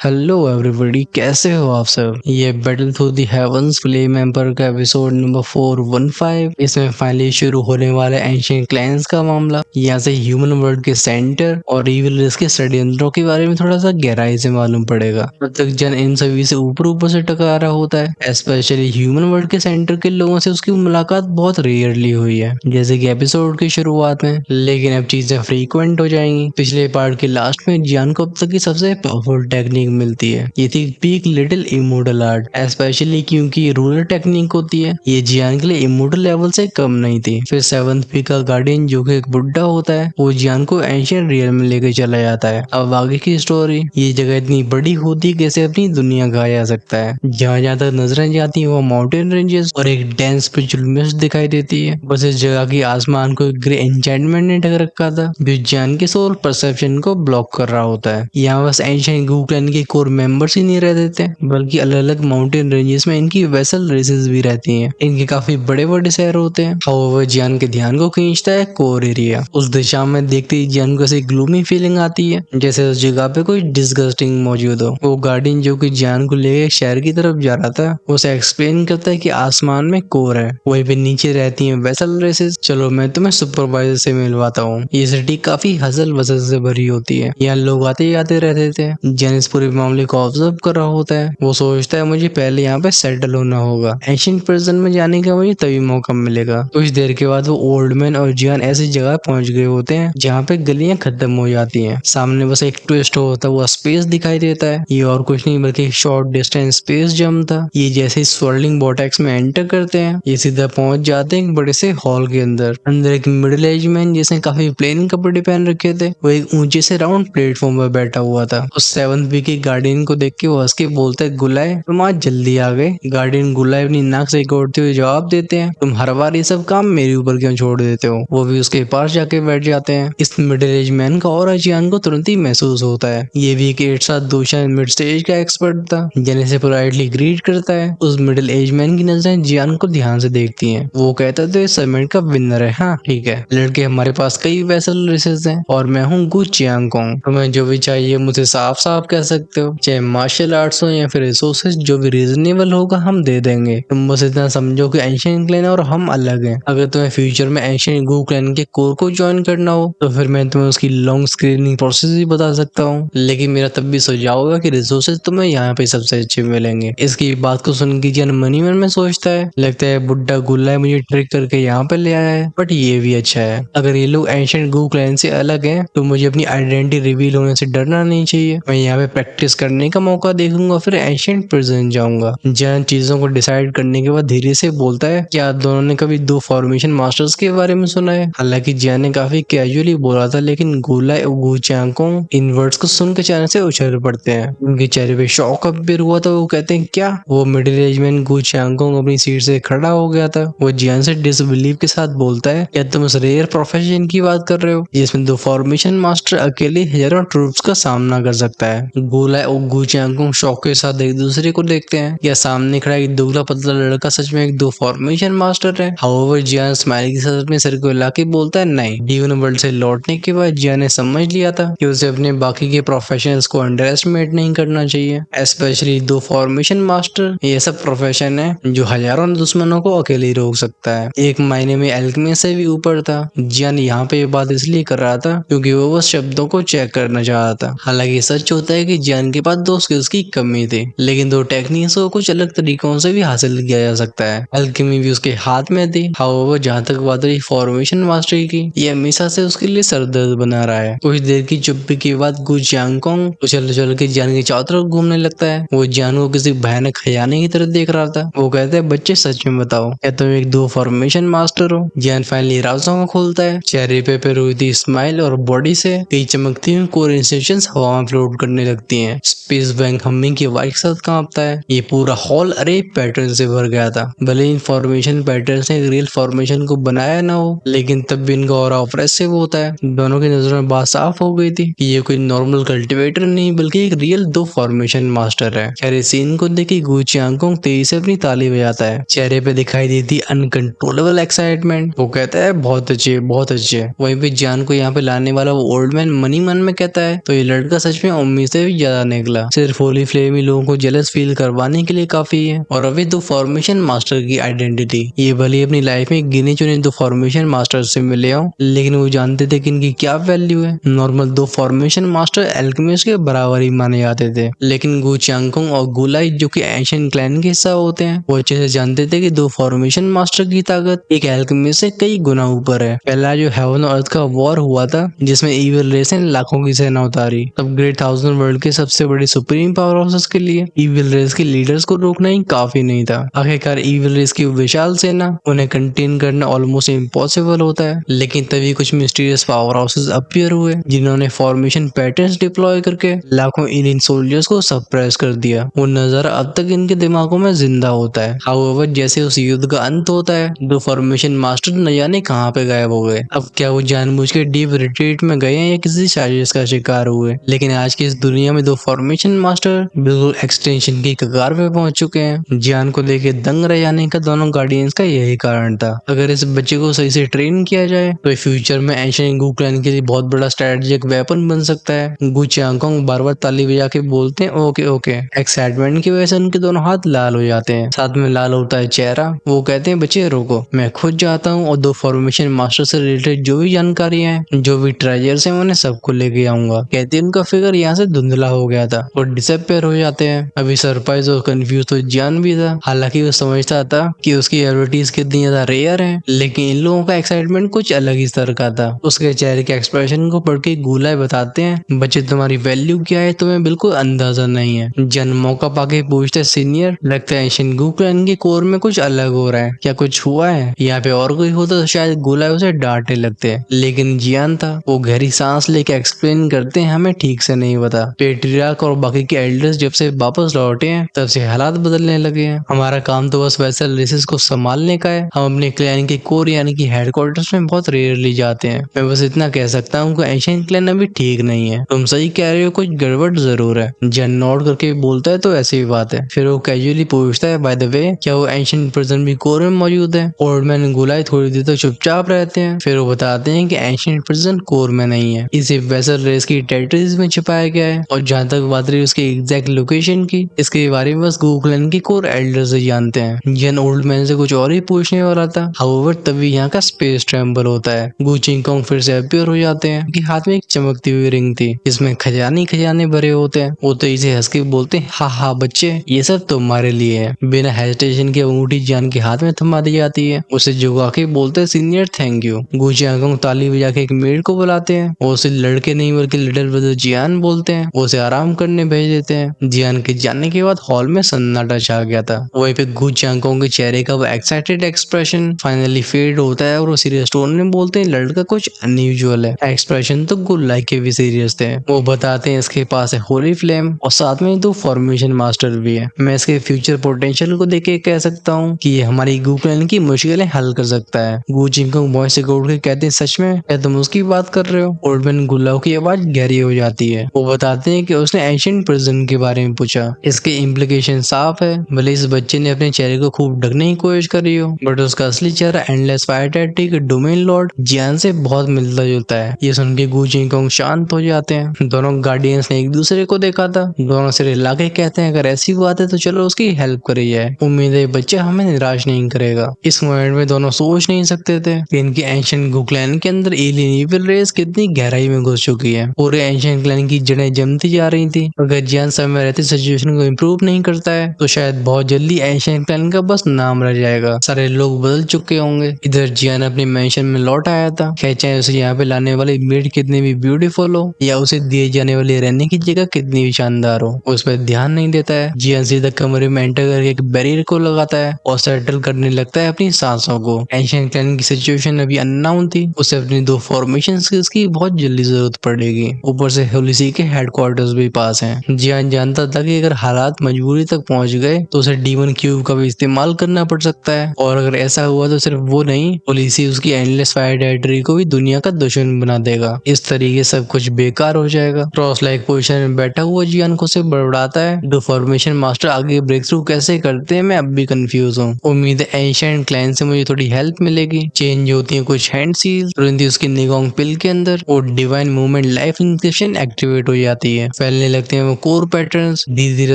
Hello everybody, कैसे हो आप सब। ये battle through the heavens flame emperor का एपिसोड नंबर 415। इसमें फाइनली शुरू होने वाला एंशिएंट क्लैंस का मामला, यहाँ से ह्यूमन वर्ल्ड के सेंटर और इविल रेस के षड्यंत्रों के बारे में थोड़ा सा गहराई से मालूम पड़ेगा। अब तक जन इन सभी से ऊपर ऊपर से टकरा रहा होता है। स्पेशली ह्यूमन वर्ल्ड के सेंटर के लोगों से उसकी मुलाकात बहुत रेयरली हुई है, जैसे कि एपिसोड की शुरुआत में। लेकिन अब चीजें फ्रीक्वेंट हो जाएंगी। पिछले पार्ट के लास्ट में जियान को अब तक की सबसे पावरफुल टेक्निक मिलती है। ये थी peak little immortal art, specially क्योंकि रूरल टेक्निक होती है। ये जियान के लिए इमोर्टल लेवल से कम नहीं थी। फिर सेवंथ पीक का गार्डियन, जो कि एक बुड्ढा होता है, वो जियान को एंशिएंट रियल में लेके चला जाता है। अब आगे की स्टोरी, ये जगह इतनी बड़ी होती कैसे अपनी दुनिया कहा जा सकता है। जहाँ जहाँ तक नजरें जाती है वो माउंटेन रेंजेस और एक डेंस स्पिरिचुअल मिस्ट दिखाई देती है। बस इस जगह की आसमान को एक ग्रे एन्चेंटमेंट ने ढक रखा था, जो जियान के सोल परसेप्शन को ब्लॉक कर रहा होता है। यहाँ बस एंशिएंट गू क्लैन के कोर मेंबर्स ही नहीं रह देते, बल्कि अलग अलग माउंटेन रेंजेस में इनकी वेसल रेसेस भी रहती हैं। इनके काफी बड़े बड़े शहर होते हैं। हाउएवर जियान के ध्यान को खींचता है कोर एरिया। उस दिशा में देखते ही जियान को ऐसी ग्लूमी फीलिंग आती है, जैसे उस जगह पे कोई डिस्गस्टिंग मौजूद हो। वो गार्डियन, जो कि जियान को लेकर शहर की तरफ जा रहा था, उसे एक्सप्लेन करता है कि आसमान में कोर है, वहीं पे नीचे रहती हैं वेसल रेसेस। चलो मैं तुम्हें सुपरवाइजर से मिलवाता हूँ। ये सिटी काफी हसल वसल से भरी होती है। यहाँ लोग आते जाते रहते थे। जियान इस पूरे मामले को ऑब्जर्व कर रहा होता है। वो सोचता है मुझे पहले यहाँ पे सेटल होना होगा। एंशिएंट प्रिजन में जाने का मुझे तभी मौका मिलेगा। कुछ देर के बाद वो ओल्ड मैन और जियान ऐसी जगह पहुंच गए होते हैं जहाँ पे गलियां खत्म हो जाती हैं। सामने बस एक ट्विस्ट होता हुआ स्पेस दिखाई देता है। ये और कुछ नहीं बल्कि एक शॉर्ट डिस्टेंस स्पेस जम था। ये जैसे ही स्वर्लिंग वोर्टेक्स में एंटर करते हैं, ये सीधा पहुंच जाते हैं एक बड़े से हॉल के अंदर एक मिडिल एज मैन, जिसने काफी प्लेन कपड़े पहन रखे थे, वो एक ऊंचे से राउंड प्लेटफॉर्म पर बैठा हुआ था। उस सेवंथ बी के गार्डियन को देख के वो हंस के बोलता है, गुलाय तुम आज जल्दी आ गए। गार्डियन गुलाय अपनी नाक से गोड़ते हुए जवाब देते हैं, तुम हर बार ये सब काम मेरे ऊपर क्यों छोड़ देते हो। वो भी उसके पास जाके बैठ जाते हैं। इस मिडिल एज मैन का और जियान को तुरंत ही महसूस होता है। ये भी एक 8-7 मिड स्टेज का एक्सपर्ट था। जियान से पोलाइटली ग्रीट करता है। उस मिडिल एज मैन की नजरें जियान को ध्यान से देखती हैं। वो कहता है तो इस समिट का विनर है। हाँ ठीक है लड़के, हमारे पास कई वेसल रेसेस हैं और मैं हूँ गु चियांगकोंग। तुम्हें जो भी चाहिए मुझे साफ साफ कह सकते हो, चाहे मार्शल आर्ट्स हो या फिर रिसोर्सेज, जो भी रीजनेबल होगा हम दे देंगे। तुम बस इतना समझो कि एंशिएंट क्लैन और हम अलग हैं। अगर तुम्हें फ्यूचर में एंशिएंट गू क्लैन के कोर को ज्वाइन करना हो तो फिर मैं तुम्हें उसकी लॉन्ग स्क्रीनिंग प्रोसेस भी बता सकता हूँ, लेकिन मेरा तब भी सुझाव होगा कि रिसोर्सेज तुम्हें यहाँ पे सबसे अच्छे मिलेंगे। इसकी बात को सुन के जियान मनी मन में सोचता है, लगता है बुड्ढा गुल्ला मुझे ट्रिक करके यहाँ पे ले आया है, बट ये भी अच्छा है। अगर ये लोग एंशिएंट गू क्लैन से अलग हैं तो मुझे अपनी आइडेंटिटी रिवील होने से डरना नहीं चाहिए। मैं यहाँ पे प्रैक्टिस करने का मौका देखूंगा, फिर एंशिएंट प्रिजन जाऊंगा। जियान चीजों को डिसाइड करने के बाद धीरे से बोलता है, क्या आप दोनों ने कभी दो फॉर्मेशन मास्टर्स के बारे में सुना है। हालांकि जियान ने काफी कैजुअली बोला था, लेकिन गुलाई और गु चियांगकोंग इन वर्ड्स को सुन के चेहरे से उछल पड़ते हैं। उनके चेहरे पे शॉक अपीयर हुआ था। वो कहते हैं क्या। वो मिडिल एज मैन गु चियांगकोंग अपनी सीट से खड़ा हो गया था। वो जियान से डिसबिलीव के साथ बोलता है, क्या तुम उस रेयर प्रोफेशन की बात कर रहे हो जिसमें दो फॉर्मेशन मास्टर अकेले हजारों ट्रूप्स का सामना कर सकता है। गुलाई और गु चियांगकोंग शौक के साथ एक दूसरे को देखते हैं। क्या सामने खड़ा एक दुबला पतला लड़का सच में एक दो फॉर्मेशन मास्टर है। हाउएवर जियान स्माइल के साथ अपने सिर को हिला के बोलता है, नहीं। ह्यूमन वर्ल्ड से लौटने के बाद जियान ने समझ लिया था कि उसे अपने बाकी के प्रोफेशंस को अंडर एस्टिमेट नहीं करना चाहिए। स्पेशली दो फॉर्मेशन मास्टर, ये सब प्रोफेशन है जो हजारों दुश्मनों को अकेले रोक सकता है। एक मायने में एल्केमी से भी ऊपर था। जियान यहाँ पे ये बात इसलिए कर रहा था क्योंकि वो बस शब्दों को चेक करना चाहता था। हालांकि सच होता है कि जियान के पास दो स्किल्स की कमी थी, लेकिन दो टेक्निक्स को कुछ अलग तरीकों से भी हासिल किया जा सकता है। एल्केमी भी उसके हाथ में थी। हाउएवर जहाँ तक बात रही फॉर्मेशन मास्टरी की, ये हमेशा से उसके लिए सरदर्द बना रहा है। कुछ देर की चुप्पी के बाद गु चियांगकोंग उछल उछल के जियान की चारों तरफ घूमने लगता है। वो जियान को किसी भयानक खजाने की तरफ देख रहा था। वो कहता है, बच्चे सच में बताओ, क्या तुम एक दो फॉर्मेशन मास्टर हो। जियान फाइनली राज़ों को खोलता है। चेहरे पे रोई थी स्माइल और बॉडी से कई चमकती हुई कोर इंस्ट्रक्शंस हवा में फ्लोट करने लगती हैं। स्पेस बैंक हमिंग की आवाज के साथ कांपता है। ये पूरा हॉल अरे पैटर्न से भर गया था। भले इन फॉर्मेशन पैटर्न ने रियल फॉर्मेशन को बनाया ना हो, लेकिन तब भी इनका ऑरा ऑप्रेसिव होता है। दोनों की नजरों में बात साफ हो गई थी कि ये कोई नॉर्मल कल्टिवेटर नहीं बल्कि एक रियल दो फॉर्मेशन मास्टर है। खैर इस सीन को देखी गु चियांगकोंग तेजी से अपनी ताली बजाता है। चेहरे पे दिखाई दी थी अनकंट्रोलेबल एक्साइटमेंट। वो कहता है, बहुत अच्छे बहुत अच्छे। वहीं पे जियान को यहाँ पे लाने वाला वो ओल्ड मैन मनी मन में कहता है, तो ये लड़का सच में उम्मीद से भी ज्यादा निकला। सिर्फ होली फ्लेम ही लोगों को जेलस फील करवाने के लिए काफी है। और अभी दो फॉर्मेशन मास्टर की आइडेंटिटी, ये भले अपनी लाइफ में गिने चुने दो फॉर्मेशन मास्टर से मिले हो, लेकिन वो जानते थे कि इनकी क्या वैल्यू है। नॉर्मल दो फॉर्मेशन मास्टर एल्केमिस्ट के बराबर ही माने जाते थे, लेकिन गु चांगकुंग और गुलाई जो कि एंशिएंट क्लैन के हिस्सा होते हैं, वो अच्छे से जानते थे कि दो फॉर्मेशन मास्टर की ताकत एक एल्केमिस्ट से कई गुना ऊपर है। पहला जो हेवन और अर्थ का वॉर हुआ था, जिसमें इविल रेस ने लाखों की सेना उतारी, तब ग्रेट थाउजेंड वर्ल्ड के सबसे बड़ी सुप्रीम पावर हाउसेस के लिए इविल रेस के लीडर्स को रोकना ही काफी नहीं था। आखिरकार इविल रेस की विशाल सेना उन्हें कंटेन करना ऑलमोस्ट इम्पॉसिबल होता है, लेकिन तभी कुछ मिस्टीरियस पावर हाउसेस अपीयर हुए, जिन्होंने फॉर्मेशन पैटर्न्स डिप्लॉय करके लाखों इंडियन सोल्जर्स को सप्रेस कर दिया। वो नजारा अब तक इनके दिमागों में जिंदा होता है। हाउएवर जैसे उस युद्ध का अंत होता है, दो फॉर्मेशन मास्टर न जाने कहाँ पे गायब हो गए। अब क्या वो जानबूझ के डीप रिट्रीट में गए हैं या किसी साजिश का शिकार हुए, लेकिन आज की इस दुनिया में दो फॉर्मेशन मास्टर बिल्कुल एक्सटेंशन की कगार पे पहुंच चुके हैं। जियान को लेके दंग रह जाने का दोनों गार्डियंस का यही कारण था। अगर इस बच्चे को सही से ट्रेन किया जाए तो फ्यूचर में एंशिएंट गु क्लैन के लिए बहुत बड़ा स्ट्रेटेजिक वेपन बन सकता है। गु चांगकोंग बार बार ताली बजा के बोलते हैं ओके ओके। एक्साइटमेंट की वजह से उनके दोनों हाथ लाल हो जाते हैं, साथ में लाल होता है चेहरा। वो कहते हैं बच्चे रोको, मैं खुद जाता हूँ और दो फॉर्मेशन मास्टर से रिलेटेड जो भी जानकारी है, जो भी ट्रेजर्स है, उन्हें सबको लेके आऊंगा। कहते हैं उनका फिगर यहाँ से धुंधला हो गया था और डिसअपियर हो जाते हैं। अभी सरप्राइज और कंफ्यूज तो जियान भी था, हालांकि वो समझता था कि उसकी एबिलिटीज कितनी ज्यादा रेयर है, लेकिन इन लोगों का एक्साइटमेंट कुछ अलग ही स्तर का था। उसके चेहरे के एक्सप्रेशन को पढ़ के गुलाई बताते हैं बच्चे तुम्हारी वैल्यू क्या है तुम्हें बिल्कुल अंदाजा नहीं है। जन मौका पाके पूछते सीनियर, लगता है एंशिएंट गु क्लैन के कोर में कुछ अलग हो रहा है, क्या कुछ हुआ है? यहाँ पे और कोई होता तो शायद गुलाई उसे डांटने लगते, लेकिन जियान था। वो गहरी सांस लेके एक्सप्लेन करते हैं हमें ठीक से नहीं पता। पेट्रियार्क और बाकी के एल्डर्स जब से वापस लौटे हैं तब से हालात बदलने लगे हैं। हमारा काम तो बस वेसल रेसेस को संभालने का है। हम अपने क्लैन के कोर यानी कि हेडक्वार्टर्स में बहुत रेयरली जाते हैं। मैं बस इतना कह सकता हूँ कि एंशिएंट क्लैन अभी ठीक नहीं है। तुम सही कह रहे हो, कुछ गड़बड़ जरूर है। जन नोट करके बोलता है तो ऐसी बात है। फिर वो कैजुअली पूछता है बाय द वे क्या वो एंशिएंट प्रिजन भी कोर में मौजूद है? ओल्ड मैन गुलाई थोड़ी देर तक चुपचाप रहते हैं, फिर वो बताते हैं कि एंशिएंट प्रिजन कोर में नहीं है, इसे वेसल रेस की टेरिटरीज में छिपाया गया है। और जहाँ तक बात रही उसकी एग्जैक्ट लोकेशन की, इसके बारे में बस गु क्लैन की कोर एल्डर्स ही जानते हैं। जन ओल्ड मैन से कुछ और ही पूछने वाला था, हाउएवर तभी यहाँ का स्पेस ट्रैम्बल होता है। गु चिंगकोंग फिर से अपीयर हो जाते हैं। उनके हाथ में एक चमकती हुई रिंग थी जिसमें खजाने खजाने भरे होते हैं। वो तो इसे हंस के बोलते हैं हा हा बच्चे, ये सब तुम्हारे लिए है। बिना हेजिटेशन के अंगूठी जान के हाथ में थमा दी जाती है। उसे जुगा के बोलते हैं सीनियर थैंक यू। गु चिंगकोंग ताली बजा के एक मेड को बुलाते हैं। वो उसे लड़के नहीं बल्कि लिटिल ब्रदर जियान बोलते हैं। वो उसे आराम करने भेज देते हैं। जियान के जाने के बाद हॉल में सन्नाटा छा गया था। वहीं पे गु चिंगकोंग के चेहरे का वो एक्साइटेड एक्सप्रेशन फाइनली फेड होता है और वो सीरियस टोन में बोलते हैं लड़का कुछ अनयूजुअल है। एक्सप्रेशन तो गुलाई के भी सीरियस थे। वो बताते हैं इसके पास है होली फ्लेम और साथ में दो फॉर्मेशन मास्टर भी है। मैं इसके फ्यूचर पोटेंशियल को देख के कह सकता हूँ कि ये हमारी गु क्लैन की मुश्किलें हल कर सकता है। गु चिंगकोंग बॉय से उठ के कहते हैं सच में क्या तुम उसकी बात कर रहे हो? ओल्ड मैन गुलाव की आवाज गहरी हो जाती है। वो बताते हैं कि उसने एंशिएंट प्रिजन के बारे में पूछा। इसके इम्प्लीकेशन साफ है, भले इस बच्चे ने अपने चेहरे को खूब ढकने की कोशिश करी हो, बट उसका असली चेहरा एंडलेस फायर टैटी के डोमेन लॉर्ड जियान से बहुत मिलता जुलता है। ये सुन के गु चिंगकोंग शांत हो जाते हैं। दोनों गार्डियंस ने एक दूसरे को देखा था। दोनों सिर हिला के कहते हैं अगर ऐसी बात है तो चलो उसकी हेल्प करी जाए। उम्मीद है बच्चा हमें निराश नहीं करेगा। इस मोमेंट में दोनों सोच नहीं सकते थे कि इनके एंशिएंट गु क्लैन के अंदर एलियन इविल रेस कितनी गहराई में घुस चुकी है। पूरे एंशिएंट क्लैन की जड़ें जमती जा रही थी। अगर जियान समय रहते सिचुएशन को इम्प्रूव नहीं करता है तो शायद बहुत जल्दी एंशिएंट क्लैन का बस नाम रह जाएगा। सारे लोग बदल चुके होंगे। इधर जियान अपने मेंशन में लौट आया था। चाहे उसे यहाँ पे लाने वाली मेड कितनी भी ब्यूटीफुल हो या उसे दिए जाने वाली रहने की जगह कितनी भी शानदार हो, उस पर ध्यान नहीं देता है। जियान सीधा कमरे में एंटर करके एक बैरियर को लगाता है और सेटल करने लगता है अपनी सांसों को। एंशिएंट क्लैन की सिचुएशन अभी अननाउन थी। उसे अपनी दो फॉर्मेशन स्किल्स की बहुत जल्दी जरूरत पड़ेगी। ऊपर से होलिसी के हेडक्वार्टर्स भी पास हैं। जियान जानता था कि अगर हालात मजबूरी तक पहुंच गए तो उसे डीमन क्यूब का भी इस्तेमाल करना पड़ सकता है, और अगर ऐसा हुआ तो सिर्फ वो नहीं, होलिसी उसकी एंडलेस फायर टैरिटरी को भी दुनिया का दुश्मन बना देगा। इस तरीके सब कुछ बेकार हो जाएगा। क्रॉस लाइक पोजीशन में बैठा हुआ जियान को से बड़बड़ाता है दो फॉर्मेशन मास्टर आगे ब्रेक थ्रू कैसे करते हैं, मैं अब भी कंफ्यूज हूँ। उम्मीद है एंशिएंट क्लैन से मुझे थोड़ी हेल्प मिलेगी। चेंज होती है कुछ हैंड सील, तुरंत ही उसकी निगोंग पिल के अंदर और divine movement life injection activate हो जाती है। फैलने लगते हैं वो कोर पैटर्न्स। धीरे धीरे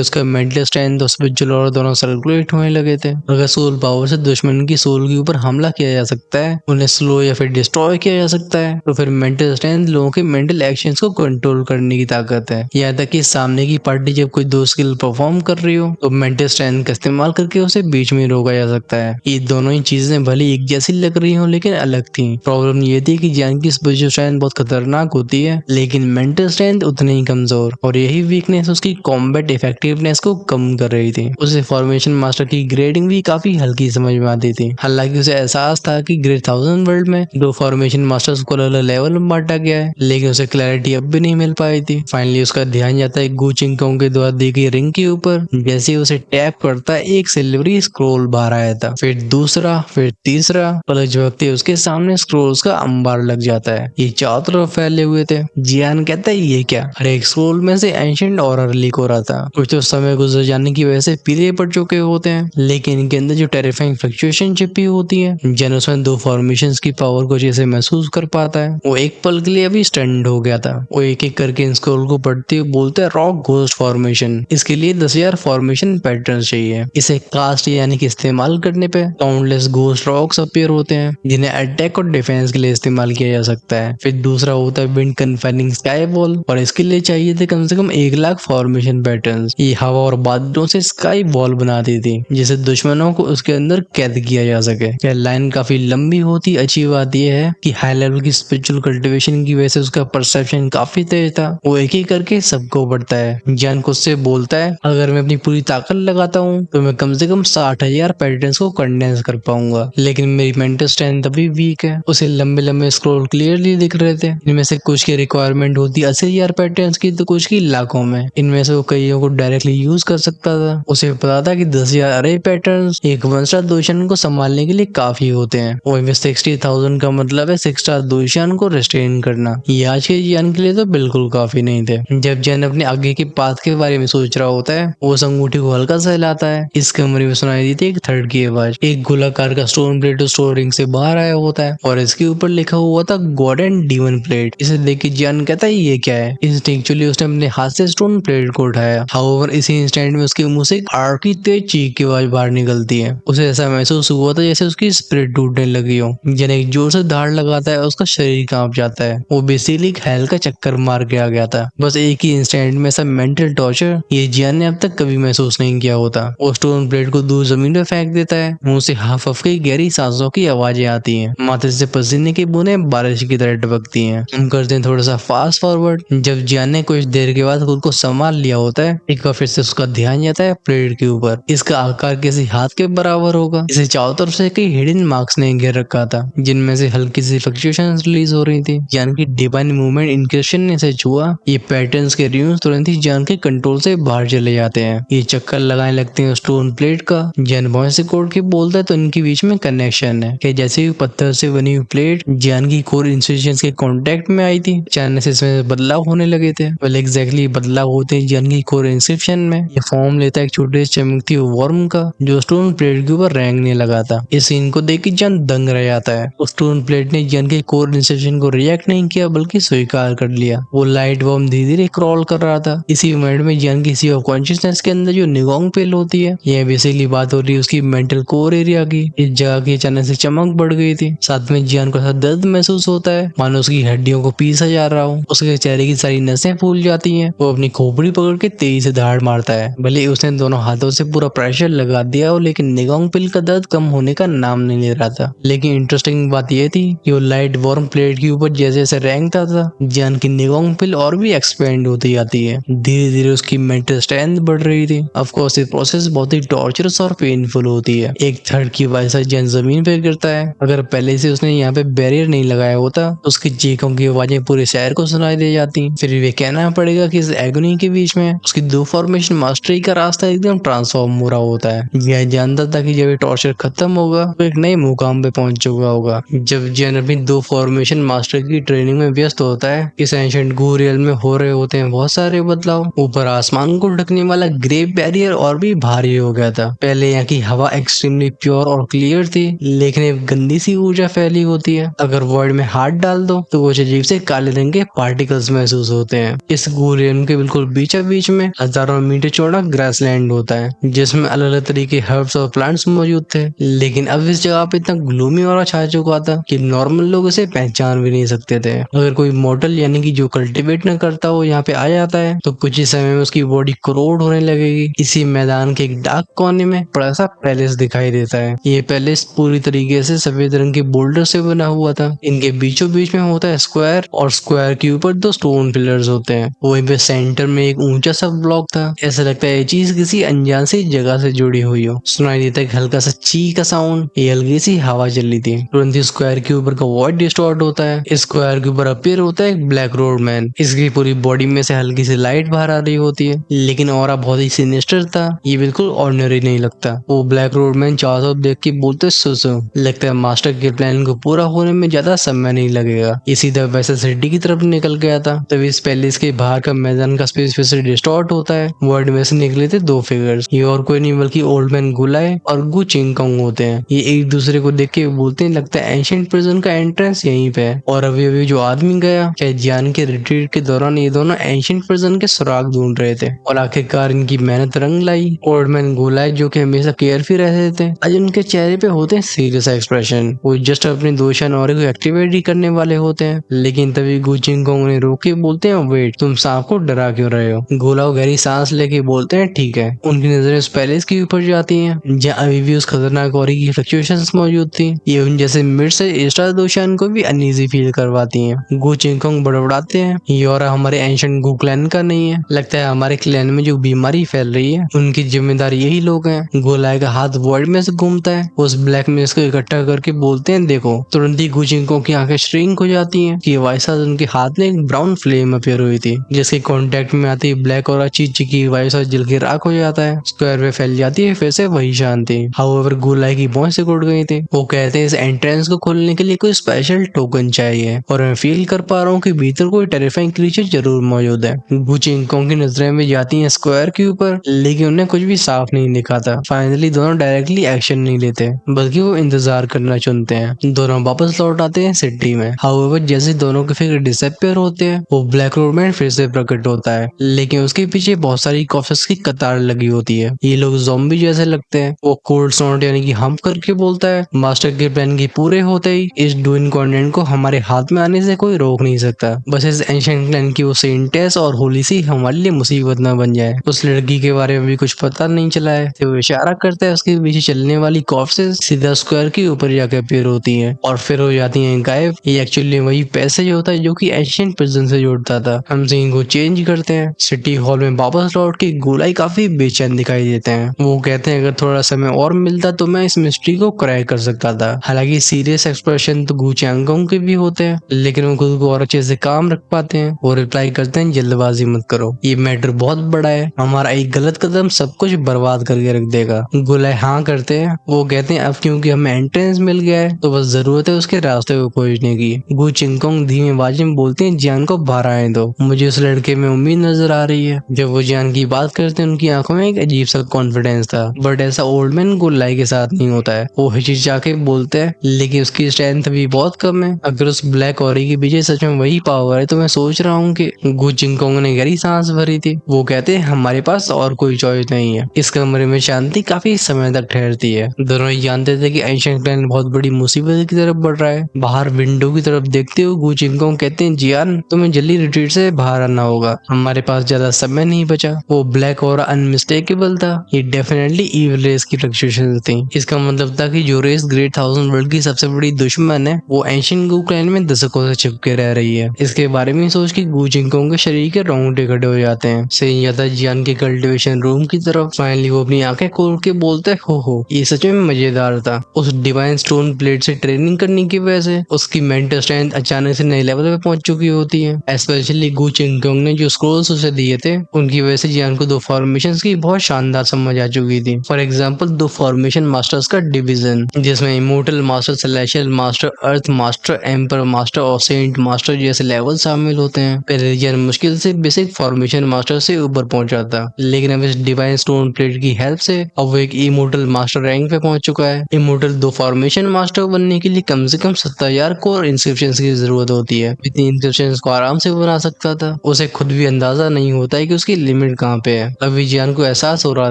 उसका मेंटल स्ट्रेंथ और स्पिरिचुअल और दोनों सर्कुलेट होने लगे थे। अगर सोल पावर से दुश्मन की सोल के ऊपर हमला किया जा सकता है, उन्हें स्लो या फिर डिस्ट्रॉय किया जा सकता है, तो फिर मेंटल स्ट्रेंथ लोगों के मेंटल एक्शंस को कंट्रोल करने की ताकत है। यहाँ तक कि सामने की पार्टी जब कोई दो स्किल परफॉर्म कर रही हो तो मेंटल स्ट्रेंथ का इस्तेमाल करके उसे बीच में रोका जा सकता है। ये दोनों ही चीजें भले एक जैसी लग रही हो लेकिन अलग थी। प्रॉब्लम ये थी कि जान की स्पिरिचुअल स्ट्रेंथ बहुत खतरनाक होती है लेकिन मेंटल स्ट्रेंथ उतनी ही कमजोर, और यही वीकनेस उसकी कॉम्बैट इफेक्टिवनेस को कम कर रही थी। उसे फॉर्मेशन मास्टर की ग्रेडिंग भी काफी हल्की समझ में आती थी। हालांकि उसे एहसास था कि ग्रेड 1000 वर्ल्ड में दो फॉर्मेशन मास्टर्स को अलग लेवल में बांटा गया है, लेकिन उसे क्लैरिटी अब भी नहीं मिल पाई थी। फाइनली उसका ध्यान जाता है गु चिंकों के द्वारा दी गई रिंग के ऊपर। जैसे उसे टैप करता है एक सिल्वरी स्क्रोल बाहर आया था, फिर दूसरा, फिर तीसरा। पलक झपकते उसके सामने स्क्रोल्स का अंबार लग जाता है। ये चारों तरफ फैले हुए थे। जियान कहता है ये क्या? हर एक स्क्रोल में से एंशिएंट ऑरर लीक हो रहा था। कुछ तो समय गुजर जाने की वजह से पीले पड़ चुके होते हैं, लेकिन इनके अंदर जो टेरिफाइंग फ्लक्चुएशन छिपी होती है। जन उसमें दो फॉर्मेशंस की पावर को जैसे महसूस कर पाता है। वो एक पल के लिए अभी स्टंड हो गया था। वो एक एक करके इन स्क्रोल को पढ़ते हुए बोलते हैं रॉक घोस्ट फॉर्मेशन। इसके लिए 10,000 फॉर्मेशन पैटर्न चाहिए। इसे कास्ट यानी कि इस्तेमाल करने पे काउंटलेस घोस्ट रॉक्स अपीयर होते हैं जिन्हें अटैक और डिफेंस के लिए इस्तेमाल किया जा सकता है। फिर दूसरा होता है विंड कन्फाइनिंग स्काई वॉल, और इसके लिए चाहिए थे कम से कम 1 लाख फॉर्मेशन पैटर्न। ये हवा और बादलों से स्काई वॉल बनाती थी जिसे दुश्मनों को उसके अंदर कैद किया जा सके। यह लाइन काफी लंबी होती। अच्छी बात यह है कि हाई लेवल की स्पिरिचुअल कल्टीवेशन की वजह से उसका परसेप्शन काफी तेज था। वो एक एक करके सबको पढ़ता है। जान खुद से बोलता है अगर मैं अपनी पूरी ताकत लगाता हूँ तो मैं कम से कम 60,000 पैटर्न्स को कंडेंस कर पाऊंगा, लेकिन मेरी मेंटल स्ट्रेंथ अभी वीक है। उसे लंबे लंबे स्क्रोल क्लियरली दिख रहे थे। इनमें से कुछ की रिक्वायरमेंट होती 80,000 पैटर्न्स की तो कुछ की लाखों में। इनमें से वो कईयों को डायरेक्टली यूज कर सकता था। उसे पता था कि 10,000 अरे पैटर्न्स एक 1 स्टार दुश्मन को संभालने के लिए काफी होते हैं। वही 60,000 का मतलब है 6 स्टार दुश्मन को रेस्ट्रेन करना। ये आज के जैन के लिए तो बिल्कुल काफी नहीं थे। जब जैन अपने आगे के पाथ के बारे में सोच रहा होता है वो उस अंगूठी को हल्का सा हिलाता है। इस कमरे में सुनाई दी थी एक थर्ड की आवाज। एक गोलाकार का स्टोन प्लेट स्टोर रिंग से बाहर आया होता है और इसके ऊपर लिखा हुआ था गॉड एंड डीमन प्लेट। इसे देख के जैन कहता है ये क्या है। इंस्टिंक्चुअली उसने अपने हाथ से स्टोन प्लेट को उठाया। हाउएवर इसी इंस्टेंट में उसके मुंह से एक आर्की तेज चीख की आवाज बाहर निकलती है। उसे ऐसा महसूस हुआ था जैसे उसकी स्पिरिट टूटने लगी हो। जैन एक जोर से धाड़ लगाता है, उसका शरीर कांप जाता है। वो बेसिकली एक हेल का चक्कर मार के आ गया था। बस एक ही इंस्टेंट में ऐसा मेंटल टॉर्चर ये जियान ने अब तक कभी महसूस नहीं किया होता। वो स्टोन प्लेट को दूर जमीन पे फेंक देता है। मुंह से हाफ हफ की गहरी सांसों की आवाजें आती हैं। माथे से पसीने की बूंदें बारिश की तरह टपकती हैं। हम करते हैं थोड़ा सा फास्ट फॉरवर्ड। जब जियान ने कुछ देर के बाद खुद को संभाल लिया होता है, एक बार फिर से उसका ध्यान जाता है प्लेट के ऊपर। इसका आकार किसी हाथ के बराबर होगा। इसे चारों तरफ से कई हिडन मार्क्स ने घेर रखा था जिनमें से हल्की सी फ्लक्चुएशन रिलीज हो रही थी। जान की डिवाइन मूवमेंट इंक्रिप्शन ने इसे छुआ। ये पैटर्न्स के र्यून्स तुरंत ही जान के कंट्रोल से बाहर चले जाते हैं। ये चक्कर लगाने लगते हैं स्टोन प्लेट का। जैन वॉइस से कोड के बोलता है तो इनके बीच में कनेक्शन है कि जैसे ही पत्थर से बनी हुई प्लेट जान की कोर इंस्टीट्यूशंस के कांटेक्ट में आई थी, अचानक से इसमें बदलाव होने लगे थे। वेल एग्जैक्टली बदलाव होते हैं जान की कोर इंस्क्रिप्शन में। ये फॉर्म लेता है एक छोटे से चमकती हुई वर्म का जो स्टोन प्लेट के ऊपर रेंगने लगा था। इस सीन को देख के जान दंग रह जाता है। उस स्टोन प्लेट ने जान के कोर इंस्क्रिप्शन को रिएक्ट नहीं किया बल्कि स्वीकार कर लिया। वो लाइट वर्म धीरे धीरे क्रॉल कर रहा था। इसी मोमेंट में जान की सी ऑफ कॉन्शियसनेस के अंदर जो निगोंग पिल होती है, यह बेसिकली बात हो रही है उसकी मेंटल कोर एरिया की। इस जगह की अचानक से चमक बढ़ गई थी। साथ में जियान को ऐसा दर्द महसूस होता है मानो उसकी हड्डियों को पीसा जा रहा हो। उसके चेहरे की सारी नसें फूल जाती हैं। वो अपनी खोपड़ी पकड़ के तेजी से धाड़ मारता है। भले उसने दोनों हाथों से पूरा प्रेशर लगा दिया हो, लेकिन निगोंग पिल का दर्द कम होने का नाम नहीं ले रहा था। लेकिन इंटरेस्टिंग बात यह थी कि वो लाइट वार्म प्लेट के ऊपर जैसे जैसे रेंगता था, जियान की निगोंग पिल और भी एक्सपेंड होती जाती है। धीरे धीरे उसकी मेंटल स्ट्रेंथ बढ़ रही थी। ऑफ कोर्स ये प्रोसेस बहुत ही टॉर्चरस और पेनफुल होती है। एक थर्ड की वजह से जियान जमीन पे गिरता है। अगर पहले से उसने यहाँ पे बैरियर नहीं लगाया होता तो उसकी चीखों की आवाजें पूरे शहर को सुनाई दे जाती। फिर वे कहना पड़ेगा कि इस एगोनी के बीच में उसकी दो फॉर्मेशन मास्टरी का रास्ता एकदम ट्रांसफॉर्म हो रहा होता है। यह जानता था कि जब ये टॉर्चर खत्म होगा तो एक नए मुकाम पे पहुंच चुका होगा। जब जियान अपनी दो फॉर्मेशन मास्टर की ट्रेनिंग में व्यस्त होता है, इस एंशिएंट गू रियल में हो रहे होते हैं बहुत सारे बदलाव। ऊपर आसमान को ढकने वाला ग्रे बैरियर और भी भारी हो गया था। पहले यहाँ की हवा एक्सट्रीमली प्योर और क्लियर थी, लेकिन एक गंदी सी ऊर्जा फैली होती है। अगर वर्ल्ड में हाथ डाल दो तो कुछ अजीब से काले रंग के पार्टिकल्स महसूस होते हैं। इस गुरियन के बिल्कुल बीचों बीच में हजारों मीटर चौड़ा ग्रासलैंड होता है जिसमें अलग अलग तरह के हर्ब्स और प्लांट्स मौजूद थे। लेकिन अब इस जगह पे इतना ग्लूमी और छा चुका था कि नॉर्मल लोग इसे पहचान भी नहीं सकते थे। अगर कोई मॉडल यानी कि जो कल्टीवेट न करता हो यहाँ पे आ जाता है तो कुछ ही समय में उसकी बॉडी करोड़ होने लगेगी। इसी मैदान के एक डार्क कोने में बड़ा सा पैलेस दिखाई देता है। ये पैलेस पूरी तरीके से सफेद रंग के बोल्डर से बना हुआ था। इनके बीचों बीच में होता है स्क्वायर और स्क्वायर के ऊपर 2 स्टोन पिलर्स होते हैं। वहीं पे सेंटर में एक ऊंचा सा ब्लॉक था। ऐसा लगता है ये चीज किसी अनजान सी जगह से जुड़ी हुई हो। सुनाई देता है हल्का सा ची का साउंड। ये हल्की सी हवा चल रही थी। तुरंत ही स्क्वायर के ऊपर का वॉइड डिस्टॉर्ट होता है। स्क्वायर के ऊपर अपीयर होता है एक ब्लैक रोड मैन। इसकी पूरी बॉडी में से हल्की सी लाइट बाहर आ रही होती है लेकिन ऑरा बहुत ही सिनिस्टर था। ये बिल्कुल ऑर्डिनरी नहीं लगता। वो ब्लैक रोड मैन चारों तरफ देख के बोलते सुसु। लगता है मास्टर के प्लान को पूरा होने में ज्यादा समय नहीं लगेगा। ये सीधा वैसे सिटी की तरफ निकल गया था। तभी इस पैलेस के बाहर का मैदान का स्पेस फिर से डिस्टॉर्ट होता है। वर्ल्ड में से निकले थे 2 फिगर्स। ये और कोई नहीं बल्कि ओल्ड मैन गुलाय और गु चिंगकोंग होते हैं। ये एक दूसरे को देख के बोलते हैं लगता है एंशिएंट प्रिजन का एंट्रेंस यहीं पे है। और अभी अभी जो आदमी गया शायद जियान के रिट्रीट के दौरान ये दोनों एंशिएंट प्रिजन के सुराग ढूंढ रहे थे और आखिरकार इनकी मेहनत रंग लाई। ओल्ड मैन गुलाय जो कि हमेशा केयरफ्री रहते थे आज उनके चेहरे पे होते हैं सीरियस एक्सप्रेशन। वो जस्ट अपने दोषान और को एक्टिवेट ही करने वाले होते हैं। लेकिन तभी गु चिंगकोंग उन्हें रोक के बोलते हैं वेट, तुम सांप को डरा क्यों रहे हो। गोलाव गहरी सांस लेके बोलते हैं ठीक है। उनकी नजरें उस पैलेस के ऊपर जाती हैं जहाँ अभी भी उस खतरनाक औरी की फ्लक्चुएशंस मौजूद थी। ये उन जैसे मिड से एक्स्ट्रा दोषान को भी अनईजी फील करवाती हैं। गु चिंगकोंग बड़बड़ाते हैं ये और हमारे एंशिएंट गु क्लैन का नहीं है। लगता है हमारे क्लैन में जो बीमारी फैल रही है उनकी जिम्मेदार यही लोग हैं। गोलाय का हाथ वर्ल्ड में से घूमता है। उस ब्लैक मिस को इकट्ठा करके बोलते हैं देखो। तुरंत ही गु चिंगकोंग की आंखें श्रिंक हो जाती हैं कि वाइसा उनके हाथ में एक ब्राउन फ्लेम अपीयर हुई थी जिसके कांटेक्ट में आती ब्लैक और चीची की वाइसा जल के राख हो जाता है। स्क्वायर में फैल जाती है फिर से वही शांति। हाउएवर गुलाय की भौं से उड़ गई थी। वो कहते हैं इस एंट्रेंस को खोलने के लिए कोई स्पेशल टोकन चाहिए और मैं फील कर पा रहा हूँ कि भीतर कोई टेरिफाइंग क्रीचर जरूर मौजूद है। गु चिंगकोंग की नजरें भी जाती हैं स्क्वायर के ऊपर लेकिन उन्हें कुछ भी साफ नहीं दिखा था। फाइनली दोनों डायरेक्टली एक्शन नहीं लेते बल्कि वो इंतजार करना चुनते हैं। दोनों वापस लौट आते हैं सिटी में। हाउएवर जैसे दोनों के फिगर डिसअपियर होते हैं वो ब्लैक रोड मैन फिर से प्रकट होता है लेकिन उसके पीछे बहुत सारी कॉफिस की कतार लगी होती है। ये लोग ज़ॉम्बी जैसे लगते हैं। वो कोल्ड स्नॉट यानी कि हम करके बोलता है मास्टर के प्लान की पूरे होते ही इस डूइन कॉन्टिनेंट को हमारे हाथ में आने से कोई रोक नहीं सकता। बस इस एंशिएंट प्लान की वो सेंटेस और होली सी हमारे लिए मुसीबत न बन जाए। उस लड़की के बारे में भी कुछ पता नहीं चला है तो वो इशारा करता है उसके पीछे चलने वाली कॉफिस सीधा स्क्वायर के ऊपर जाकर अपीयर होती है और फिर हो जाती है गायब। ये एक्चुअली वही पैसेज होता है जो कि एंशिएंट प्रिजन से जोड़ता था। हम सीन को चेंज करते हैं। सिटी हॉल में वापस लौट के गोलाई काफी बेचैन दिखाई देते हैं। वो कहते हैं अगर थोड़ा समय और मिलता तो मैं इस मिस्ट्री को क्रैक कर सकता था। हालांकि सीरियस एक्सप्रेशन तो गु चिंगकोंग के भी होते हैं लेकिन वो खुद को और अच्छे से काम रख पाते हैं। वो रिप्लाई करते हैं जल्दबाजी मत करो, ये मैटर बहुत बड़ा है, हमारा एक गलत कदम सब कुछ बर्बाद करके रख देगा। गोलाई हाँ करते हैं। वो कहते हैं अब क्योंकि हमें एंट्रेंस मिल गया है तो बस जरूरत है उसके रास्ते को खोजने की। गु चिंगकोंग धीमे आवाज में बोलते हैं जियान को बाहर आए दो, मुझे उस लड़के में उम्मीद नजर आ रही है। जब वो जियान की बात करते हैं उनकी आंखों में एक अजीब सा कॉन्फिडेंस था बट ऐसा ओल्ड मैन गोलाई के साथ नहीं होता है। वो हिचकिचा के बोलते हैं लेकिन उसकी स्ट्रेंथ भी बहुत कम है। अगर उस ब्लैक ऑरी के पीछे सच में वही पावर है तो मैं सोच रहा हूँ कि गु चिंगकोंग ने गहरी सांस भरी थी। वो कहते हैं हमारे पास और कोई चॉइस नहीं है। इस कमरे में शांति काफी समय तक ठहरती है। दोनों ही जानते थे कि एंशिएंट प्लान बहुत बड़ी मुसीबत की तरफ बढ़ रहा है। बाहर विंडो की तरफ देखते हुए गु चिंगकोंग कहते हैं जियान तुम्हें जल्दी रिट्रीट से बाहर आना होगा, हमारे पास ज्यादा समय नहीं बचा। वो ब्लैक और अनमिस्टेकेबल था। ये डेफिनेटली इविल रेस की फ्लक्चुएशंस थी। इसका मतलब था कि जो रेस ग्रेट 1000 वर्ल्ड की सबसे बड़ी दुश्मन है वो एंशिएंट गु क्लैन में दशकों से चिपके रह रही है। इसके बारे में सोच के गु चिंगकोंग के शरीर के रोंगटे खड़े हो जाते हैं। सही जाता है जियान के कल्टीवेशन रूम की तरफ। फाइनली वो अपनी आंखें खोल के बोलते हैं हो ये सच में मजेदार था। उस डिवाइन स्टोन ब्लेड से ट्रेनिंग करने की वजह से उसकी मेंटल स्ट्रेंथ अचानक से नए लेवल पे पहुंच चुकी होती है। स्पेशली गु चिंगकोंग ने जो स्क्रोल्स उसे दिए थे उनकी वजह से जियान को 2 फॉर्मेशंस की बहुत शानदार समझ आ चुकी थी। फॉर एग्जांपल 2 फॉर्मेशन मास्टर्स का डिवीजन जिसमें इमोर्टल मास्टर, सेलेशियल मास्टर, अर्थ मास्टर, एम्पर मास्टर और सेंट मास्टर जैसे लेवल शामिल होते हैं। पहले जियान मुश्किल से बेसिक फॉर्मेशन मास्टर से ऊपर पहुंचा था लेकिन अब इस डिवाइन स्टोन प्लेट की हेल्प से अब वो एक इमोर्टल मास्टर रैंक पे पहुंच चुका है। इमोर्टल 2 फॉर्मेशन मास्टर बनने के लिए कम से कम 70,000 कोर इंस्क्रिप्शंस की जरूरत होती है। इतनी इंस्क्रिप्शंस को आराम से बना सकता था। उसे खुद भी अंदाजा नहीं होता है कि उसकी लिमिट कहाँ पे है। अभी जियान को एहसास हो रहा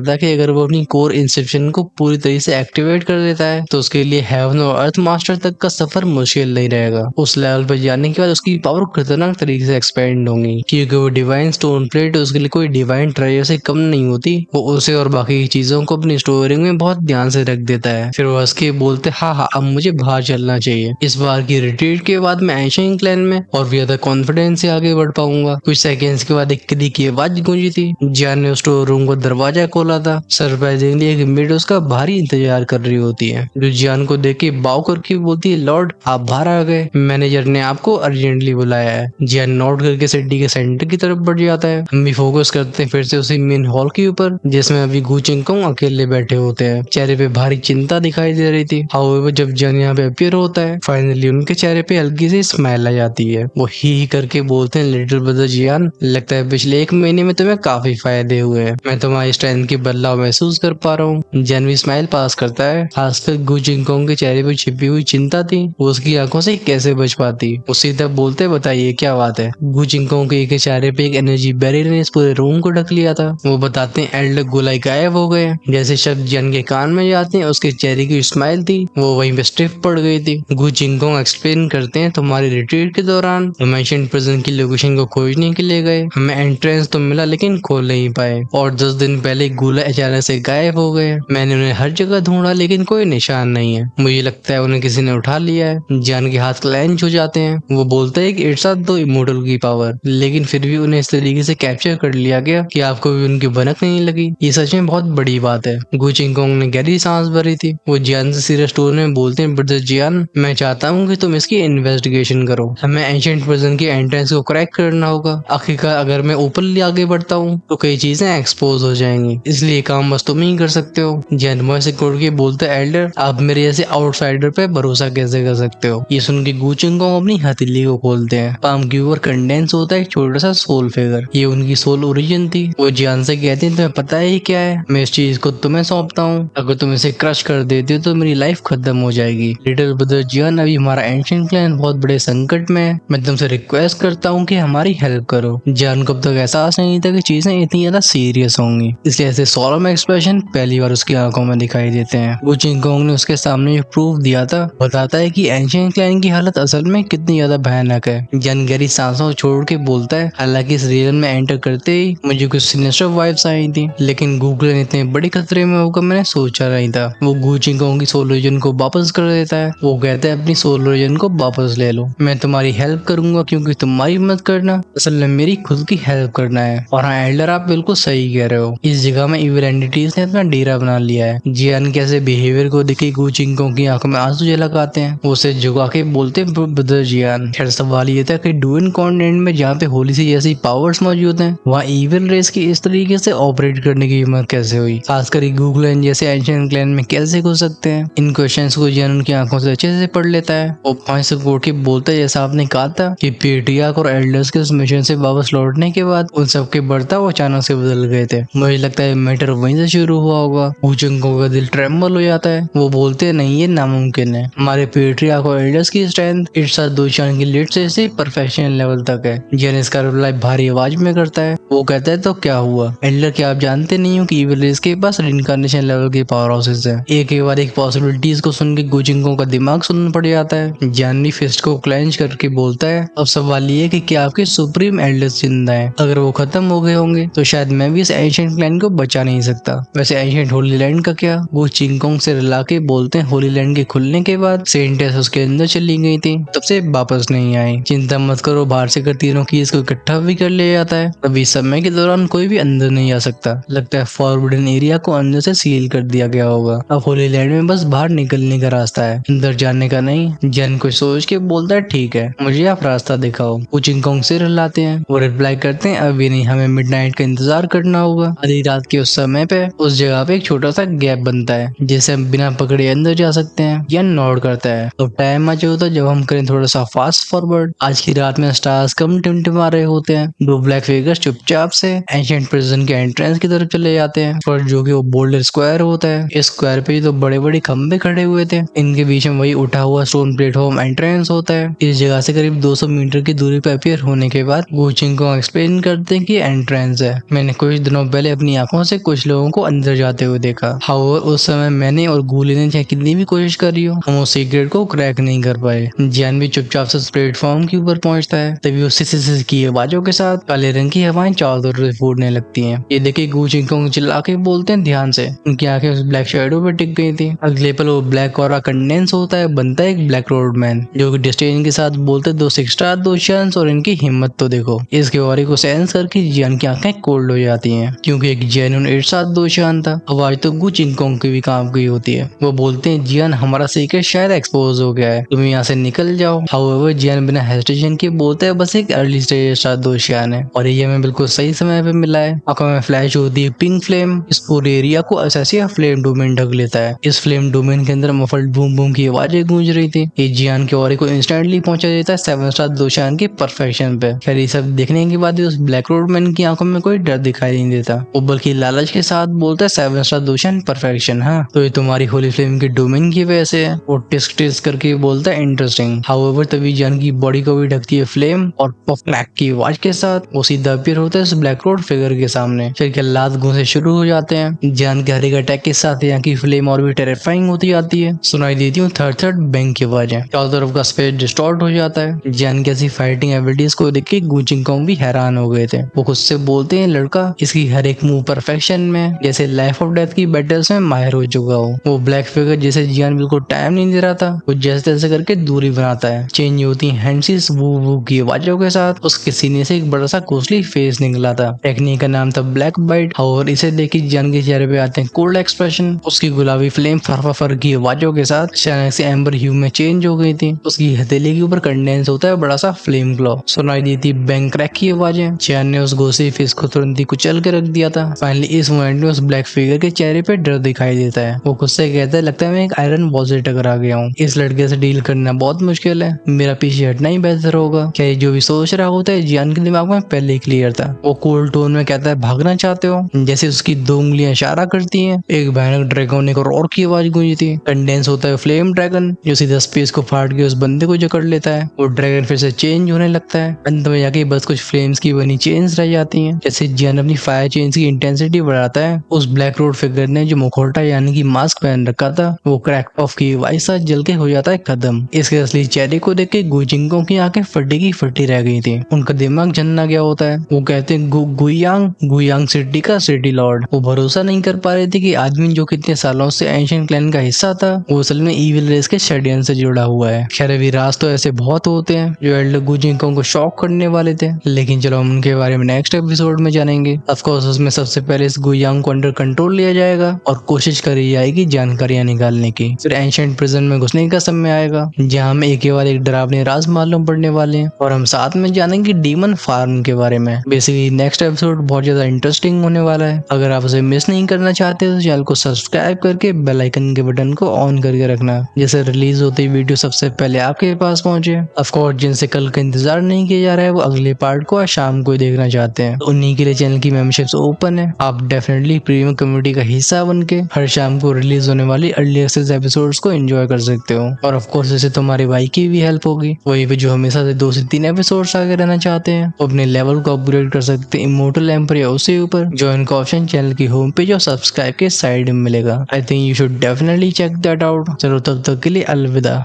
था कि अगर वो अपनी कोर इंसेप्शन को पूरी तरीके से एक्टिवेट कर देता है तो उसके लिए हेवन और अर्थ मास्टर तक का सफर मुश्किल नहीं रहेगा। उस लेवल पर जाने के बाद उसकी पावर खतरनाक तरीके से एक्सपेंड होंगी, क्योंकि वो डिवाइन स्टोन प्लेट उसके लिए कोई डिवाइन ट्रेजर से कम नहीं होती। वो उसे और बाकी चीजों को अपनी स्टोरिंग में बहुत ध्यान से रख देता है। फिर वो हंस के बोलते, हाँ अब मुझे बाहर चलना चाहिए। इस बार की रिट्रीट के बाद मैं एंशिएंट क्लैन में और भी ज्यादा कॉन्फिडेंस से आगे बढ़ पाऊंगा। कुछ सेकेंड्स के बाद एक क्लिक की आवाज गूंजी थी। जियान ने स्टोर रूम को दरवाजा खोला था। सरप्राइजिंगली एक मेड उसका भारी इंतजार कर रही होती है, जो जियान को देख के बाव करके बोलती है, लॉर्ड आप बाहर आ गए, मैनेजर ने आपको अर्जेंटली बुलाया है। जियान नोट करके सिटी के सेंटर की तरफ बढ़ जाता है। हम भी फोकस करते हैं फिर से उसी मेन हॉल के ऊपर, जिसमें अभी गू चिंगकोंग अकेले बैठे होते हैं। चेहरे पे भारी चिंता दिखाई दे रही थी। हाउएवर जब जियान यहाँ पे अपीयर होता है, फाइनली उनके चेहरे पे हल्की सी स्माइल आ जाती है। वो ही करके बोलते हैं, लिटिल ब्रदर जियान, लगता है पिछले 1 महीने में तुम्हें काफी फायदे हुए हैं। मैं तुम्हारी स्ट्रेंथ की बदलाव महसूस कर पा रहा हूँ। जियान भी स्माइल पास करता है। खासकर गू चिंगकोंग के चेहरे पे छिपी हुई चिंता थी, वो उसकी आंखों से कैसे बच पाती। वो सीधा बोलते, बताइए क्या बात है। गू चिंगकोंग के चेहरे पे एक एनर्जी बैरियर ने इस पूरे रूम को ढक लिया था। वो बताते हैं, एल्डर गोलाई गायब हो गए। जैसे शब्द जियान के कान में जाते हैं, उसके चेहरे की स्माइल थी वो वहीं पे स्टिफ पड़ गई थी। गू चिंगकोंग एक्सप्लेन करते हैं, तुम्हारी रिट्रीट के दौरान हम एंशिएंट प्रिजन की लोकेशन को खोजने के लिए गए। हमें एंट्रेंस तो मिला लेकिन खोल नहीं पाए, और 10 दिन पहले गोलाई अचानक से गायब हो गए। मैंने उन्हें हर जगह ढूंढा लेकिन कोई निशान नहीं है। मुझे लगता है उन्हें किसी ने उठा लिया है। जियान के हाथ क्लेंच हो जाते हैं। वो बोलते हैं कि इट्स दो इमोर्टल की पावर, लेकिन फिर भी उन्हें इस तरीके से कैप्चर कर लिया गया कि आपको भी उनकी भनक नहीं लगी। ये सच में बहुत बड़ी बात है। गू चिंगकोंग ने गहरी सांस भरी थी। वो जियान से सीरियस टोन में बोलते हैं, ब्रदर जियान, मैं चाहता हूँ कि तुम इसकी इन्वेस्टिगेशन करो। हमें एंशिएंट प्रिजन की एंट्रेंस को क्रैक करना होगा। आखिरकार अगर मैं ओपनली आगे बढ़ता हूँ तो कई चीजें एक्सपोज हो जाएंगी, इसलिए काम बस तुम ही कर सकते हो। जियान मुंह से कोड़ के बोलते, एल्डर आप मेरे जैसे आउटसाइडर पे भरोसा कैसे कर सकते हो। ये सुन के गू चिंगकोंग अपनी हथेली को खोलते हैं। पाम के ऊपर कंडेंस होता है एक छोटा सा सोल फिगर। ये उनकी सोल ओरिजिन थी। वो जियान से कहते हैं, तुम्हें पता है क्या है, मैं इस चीज को तुम्हें सौंपता हूँ। अगर तुम इसे क्रश कर देते हो तो मेरी लाइफ खत्म हो जाएगी। लिटिल ब्रदर जियान, अभी हमारा एंशिएंट क्लैन बहुत बड़े संकट में है। मैं तुमसे रिक्वेस्ट करता हूँ कि हमारी हेल्प करो। जियान को अब तक एहसास नहीं था कि चीजें इतनी ज्यादा सीरियस होंगी, इसलिए ऐसे सोलम एक्सप्रेशन पहली बार उसकी आंखों में दिखाई देते हैं। गू चिंगकोंग ने उसके सामने जो प्रूफ दिया था बताता है कि एंशिएंट क्लैन की हालत असल में कितनी ज्यादा भयानक है। जियान गहरी सांसों छोड़ के बोलता है, हालांकि इस रीजन में एंटर करते ही मुझे कुछ सिनिस्टर वाइब्स आई थी, लेकिन गूगल इतने बड़े खतरे में होगा मैंने सोचा नहीं था। वो गू चिंगकोंग की सोल ओरिजिन को वापस कर देता है। वो कहता है, अपनी सोल ओरिजिन को वापस ले लो, मैं तुम्हारी हेल्प करूंगा, क्योंकि तुम्हारी मदद करना असल में मेरी खुद की हेल्प करना है। और हाँ एल्डर, आप बिल्कुल सही कह रहे हो, इस जगह में इविल एंटिटीज ने अपना डेरा बना लिया है। जियान के ऐसे बिहेवियर को देखे गू चिंगकोंग की आंखों में आंसू झलक आते हैं। वो उसे झुका के बोलते, ब्रदर जियान, खैर सवाल ये था कि डूइन कॉन्टिनेंट में जहाँ पे होली सी जैसी पावर्स मौजूद हैं, वहाँ इविल रेस की इस तरीके से ऑपरेट करने की हिम्मत कैसे हुई, खासकर गूगल जैसे एंशिएंट क्लैन में कैसे घुस सकते हैं। इन क्वेश्चंस को जियान उनकी आंखों से अच्छे से पढ़ लेता है। वो पांच से कोट के बोलता है, जैसा आपने कहा था कि पेट्रियार्क और एल्डर्स के उस मिशन से वापस लौटने के बाद उन सबके बर्ताव अचानक से बदल गए थे। मुझे लगता है मैटर वहीं से शुरू हुआ होगा। गू चिंगकोंग का दिल ट्रेम्बल हो जाता है। वो बोलते हैं, नहीं ये नामुमकिन है। हमारे पेट्रियार्क और एल्डर्स की स्ट्रेंथ इट्स दो चांद की लिट से परफेक्शन लेवल तक है। जियान इसका रिप्लाई भारी आवाज में करता है। वो कहता है, तो क्या हुआ एल्डर, क्या आप जानते नहीं हो कि इविल रेस के पास रिइंकार्नेशन लेवल की पावर हाउसेस है। एक के बाद एक पॉसिबिलिटीज को सुन के गू चिंगकोंग का दिमाग सुनना पड़ जाता है। जियान भी फिस्ट को क्लेंच करके बोलता है, अब सवाल ये कि क्या आपके सुप्रीम एल्डर्स जिंदा है। अगर वो खत्म हो गए होंगे तो शायद मैं भी इस एंशिएंट क्लैन को बचा नहीं सकता। वैसे एंशिएंट होली लैंड का क्या। वो चिंगकोंग से रिला के बोलते हैं, होली लैंड के खुलने के बाद सेंटेस उसके अंदर चली गई थी, तब से वापस नहीं आई। चिंता मत करो, बाहर से कर तीनों की इसको इकट्ठा भी कर लिया जाता है। अभी समय के दौरान कोई भी अंदर नहीं आ सकता। लगता है फॉरबिडन एरिया को अंदर से सील कर दिया गया होगा। अब होली लैंड में बस बाहर निकलने का रास्ता है, अंदर जाने का नहीं। जैन को सोच के बोलता है, ठीक है मुझे आप रास्ता दिखाओ। वो चिंगकोंग से रिलाते हैं। वो रिप्लाई करते हैं, अभी नहीं, हमें मिडनाइट का इंतजार करना होगा। आधी रात के उस समय पे उस जगह पे एक छोटा सा गैप बनता है जिसे हम बिना पकड़े अंदर जा सकते हैं। या नॉड करता है। तो टाइम आ होता है जब हम करें थोड़ा सा फास्ट फॉरवर्ड। आज की रात में स्टार्स कम टिमटिमा रहे होते हैं। दो ब्लैक फिगर्स चुपचाप से एंशिएंट प्रिजन के एंट्रेंस की तरफ चले जाते हैं, और जो कि वो बोल्डर स्क्वायर होता है। इस स्क्वायर पे तो बड़े बड़े खंबे खड़े हुए थे, इनके बीच में वही उठा हुआ स्टोन प्लेटफॉर्म एंट्रेंस होता है। इस जगह से करीब 200 मीटर की दूरी पर अपीयर होने के बाद बाद गु चिंगकोंग एक्सप्लेन करते हैं कि एंट्रेंस है। मैंने कुछ दिनों पहले अपनी आंखों से कुछ लोगों को अंदर जाते हुए देखा। हाउएवर उस समय मैंने और गुली ने चाहे कितनी भी कोशिश करी हो, हम उस सीक्रेट को क्रैक नहीं कर पाए। जियान भी चुपचाप से प्लेटफॉर्म के ऊपर पहुंचता है। तभी उस सिस की आवाजों के साथ काले रंग की हवाएं चारों तरफ से फूटने लगती हैं। ये देखे गु चिंगकोंग चिल्ला के बोलते हैं ध्यान से। उनकी आंखें उस ब्लैक शैडो पे टिक गई थी। अगले पल वो ब्लैक ऑरा कंडेंस होता है, बनता है एक ब्लैक रोडमैन, जो कि डिस्टेन के साथ बोलते 2 सिक्स्टार 2 चांस और इनकी हिम्मत तो देखो। इसके ऑरे को सेंस करके जियान की आंखें कोल्ड हो जाती हैं, क्योंकि एक जेन्युइन 8-7-2 चांद था। आवाज तो गु चिंगकोंग की भी काम की होती है। वो बोलते हैं जियान हमारा सीक्रेट शायद एक्सपोज हो गया है, तुम यहाँ से निकल जाओ। हाउएवर जियान बिना हेजिटेशन के बोलते हैं बस एक अर्ली स्टेज 8-7-2 चांद है और ये हमें बिल्कुल सही समय पे मिला है। आंखों में फ्लैश होती है पिंक फ्लेम, इस पूरे एरिया को असेसिया फ्लेम डोमेन ढक लेता है। इस फ्लेम डोमेन के अंदर मफल्ड बूम बूम की आवाजें गूंज रही थी। ये जियान के ऑरे को इंस्टेंटली पहुंचा देता है 7-2 चांद की परफेक्शन पे। खैर ये सब देखने के बाद उस ब्लैक रोडमैन की आंखों में कोई डर दिखाई नहीं देता। वो बल्कि लालच के साथ बोलता है 7-2 चांद परफेक्शन, हाँ तो ये तुम्हारी होली फ्लेम के डोमेन की वजह से है। वो टिस्क टिस्क करके बोलता है इंटरेस्टिंग। हाउएवर तभी जियान की बॉडी को भी ढकती है फ्लेम और पफ क्रैक की आवाज के साथ वो सीधा अपीयर होता है उस ब्लैक रोड फिगर के सामने। फिर के लात गूंजे शुरू हो जाते हैं। जियान के हर अटैक के साथ यहाँ की फ्लेम और भी टेरिफाइंग होती जाती है। सुनाई देती हूँ थर्ड बैंक की आवाजें। चारों तरफ का स्पेस डिस्टॉर्ट हो जाता है। जियान की ऐसी फाइटिंग एबिलिटीज को देख के गु चिंगकोंग भी हैरान हो गए थे। वो खुद से बोलते हैं लड़का इसकी हर एक मूव परफेक्शन में जैसे लाइफ ऑफ डेथ की बैटल्स में माहिर हो चुका हो। वो ब्लैक फिगर जैसे जियान बिल्कुल टाइम नहीं दे रहा था, वो जैसे तैसे करके दूरी बनाता है। चेंज होती है हैंडसीज वू वू की आवाजों के साथ। उसके सीने से एक बड़ा सा कोस्टली फेस निकला था। टेक्निक का नाम था ब्लैक बाइट और इसे देखी जियान के चेहरे पे आते हैं कोल्ड एक्सप्रेशन। उसकी गुलाबी फ्लेम फर की आवाजों के साथ अचानक से एम्बर ह्यू में चेंज हो गई थी। उसकी हथेली के ऊपर कंडेंस होता है बड़ा सा फ्लेम ग्लो। सुनाई दी थी बैंक क्रैक की आवाजें। जियान ने उस गोसी फेस को तुरंत ही कुचल के रख दिया था। फाइनली इस मोमेंट में उस ब्लैक फिगर के चेहरे पे डर दिखाई देता है। वो खुद से कहता है लगता है मैं एक आयरन वॉल से टकरा गया हूँ, इस लड़के से डील करना बहुत मुश्किल है, मेरा पीछे हटना ही बेहतर होगा। क्या ये जो भी सोच रहा होता है जियान के दिमाग में पहले ही क्लियर था। वो कूल टोन में कहता है भागना चाहते हो, जैसे उसकी 2 उंगलियां इशारा करती हैं। एक भयानक ड्रैगन को रोर की आवाज गूंजी थी। कंडेंस होता है फ्लेम ड्रैगन जो सीधा स्पेस को फाड़ के उस बंदे को जकड़ लेता है। वो ड्रैगन फिर से चेंज होने लगता है। अंत में जाके बस कुछ फ्लेम्स की बनी चेन्स रह जाती हैं। जैसे जियान अपनी फायर चेन्स की इंटेंसिटी बढ़ाता है, उस ब्लैक रोड फिगर ने जो मुखौटा यानी कि मास्क पहन रखा था वो क्रैक ऑफ की वाइस साथ जल के हो जाता है खत्म। इसके असली चेहरे को देख के गु चिंगकोंग की आंखें फटी की फटी रह गई थी। उनका दिमाग झन्ना गया होता है। वो कहते हैं गुयांग सिटी का सिटी लॉर्ड। वो भरोसा नहीं कर पा रहे थे कि आदमी जो कितने सालों से एंशिएंट क्लैन का हिस्सा था वो असल में ईविल रेस के शेडियन से जुड़ा हुआ है। खैर विराज तो ऐसे बहुत होते हैं जो एल्डर गु चिंगकोंग को शॉक करने वाले थे, लेकिन चलो हम उनके बारे में नेक्स्ट एपिसोड में जानेंगे। ऑफ कोर्स उसमें सबसे पहले इस गुयांग को अंडर कंट्रोल लिया जाएगा और कोशिश करी जाएगी जानकारियां निकालने की। फिर एंशिएंट प्रिजन में घुसने का समय आएगा जहां हमें एक के बाद एक डरावने राज मालूम पड़ने वाले हैं और हम साथ में जानेंगे डीमन फार्म के बारे में। बेसिकली नेक्स्ट एपिसोड बहुत ज्यादा इंटरेस्टिंग होने वाला है। अगर आप उसे मिस नहीं करना चाहते तो चैनल को सब्सक्राइब करके बेल आइकन के बटन को ऑन करके रखना, जैसे रिलीज होती वीडियो सबसे पहले आपके पास पहुंचे। ऑफ कोर्स जिनसे कल का इंतजार नहीं किया जा रहा है वो अगले पार्ट को आज शाम को ही देखना चाहते हैं, तो उन्हीं के लिए चैनल की मेंबरशिप ओपन है। आप डेफिनेटली प्रीमियम कम्युनिटी का हिस्सा बन के हर शाम को रिलीज होने वाली अर्ली एक्सेस एपिसोड्स को एंजॉय कर सकते हो। और ऑफ कोर्स इससे तुम्हारे भाई की भी हेल्प होगी। वहीं पे जो हमेशा से 2 से 3 एपिसोड्स आगे रहना चाहते हैं वो अपने लेवल को अपग्रेड कर सकते हैं इमोर्टल एम्पर या उससे ऊपर। ज्वाइन का ऑप्शन चैनल की होम पेज और सब्सक्राइब के साइड में मिलेगा। I think you should definitely check that out. चलो तब तक के लिए अलविदा।